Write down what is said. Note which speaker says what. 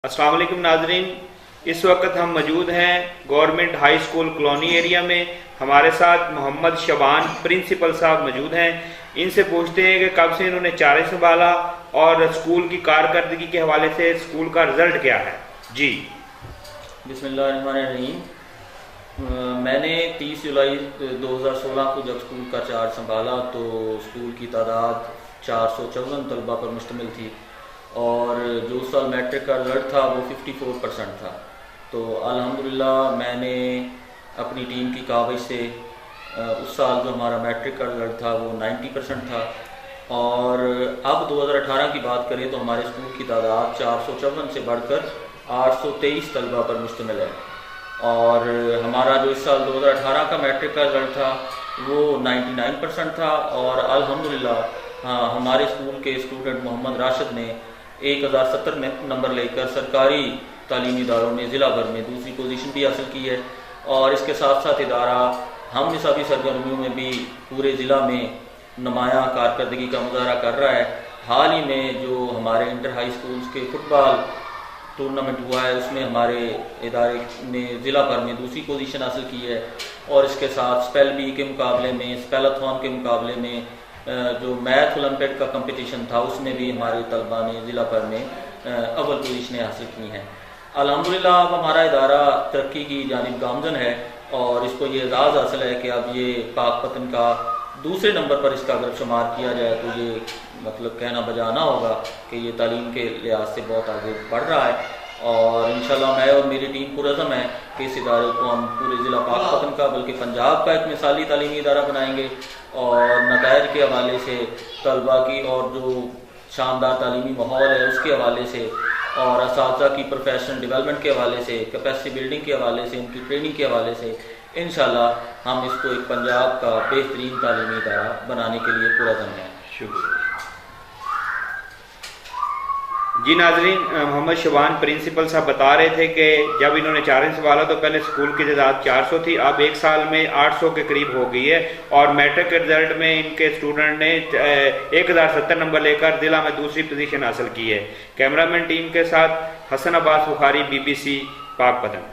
Speaker 1: अस्सलाम वालेकुम नाजरीन, इस वक्त हम मौजूद हैं government high school colony area में। हमारे साथ मोहम्मद शबान प्रिंसिपल साहब मौजूद हैं। इनसे पूछते हैं कि कब से इन्होंने चारे संभाला और स्कूल की कारकर्दगी के हवाले से स्कूल का रिजल्ट क्या है। जी
Speaker 2: बिस्मिल्लाहिर्रहमानिर्रहीम। मैंने 30 जुलाई 2016 को जब स्कूल का चार्ज संभाला तो स्कूल की तादाद 454 तलबा पर मुश्तमिल थी और जो उस साल मैट्रिक का रिजल्ट था वो 54% था। तो अल्हम्दुलिल्लाह मैंने अपनी टीम की काविश से उस साल जो हमारा मैट्रिक का रिजल्ट था वो 90% था। और अब 2018 की बात करें तो हमारे स्कूल की तादाद 454 से बढ़कर 823 तलबा पर मुश्तमिल है और हमारा जो इस साल 2018 का मैट्रिक का रिजल्ट था वो 99% था। और अल्हम्दुलिल्लाह हमारे स्कूल के स्टूडेंट मोहम्मद राशिद ने 1070 नंबर लेकर सरकारी तालीमी इदारों में ज़िला भर में दूसरी पोजीशन भी हासिल की है। और इसके साथ साथ इदारा हम निसाबी सरगर्मियों में भी पूरे ज़िला में नुमाया कारकर्दगी का मुजाहरा कर रहा है। हाल ही में जो हमारे इंटर हाई स्कूल्स के फुटबॉल टूर्नामेंट हुआ है उसमें हमारे इदारे ने ज़िला भर में दूसरी पोजीशन हासिल की है। और इसके साथ स्पेल बी के मुकाबले में, स्पेलाथॉन के मुकाबले में जो मैथ ओलंपियाड का कंपटीशन था उसमें भी हमारे तलबा ने ज़िला भर में अव्वल पोजीशनें हासिल की हैं। अल्हम्दुलिल्लाह अब हमारा इदारा तरक्की की जानिब गामजन है और इसको ये एजाज़ हासिल है कि अब ये पाकपतन का दूसरे नंबर पर इसका अगर शुमार किया जाए तो ये मतलब कहना बजाना होगा कि ये तालीम के लिहाज से बहुत आगे बढ़ रहा है। और इंशाल्लाह मैं और मेरी टीम पुरज़म है कि इस इदारे को हम पूरे ज़िला पाकपतन का बल्कि पंजाब का एक मिसाली तालीमी इदारा बनाएंगे और नताइज के हवाले से, तलबा की और जो शानदार तालीमी माहौल है उसके हवाले से और असातिज़ा की प्रोफेशनल डेवलपमेंट के हवाले से, कैपेसिटी बिल्डिंग के हवाले से, उनकी ट्रेनिंग के हवाले से इंशाल्लाह हम इसको एक पंजाब का बेहतरीन तालीमी इदारा बनाने के लिए पुरज़म है।
Speaker 1: शुक्रिया जी। नाजरीन, मोहम्मद शबान प्रिंसिपल साहब बता रहे थे कि जब इन्होंने चारें संभाला तो पहले स्कूल की तादाद 400 थी, अब एक साल में 800 के करीब हो गई है और मैट्रिक के रिजल्ट में इनके स्टूडेंट ने 1070 नंबर लेकर जिला में दूसरी पोजीशन हासिल की है। कैमरामैन टीम के साथ हसन अब्बास बुखारी, BBC पाकपतन।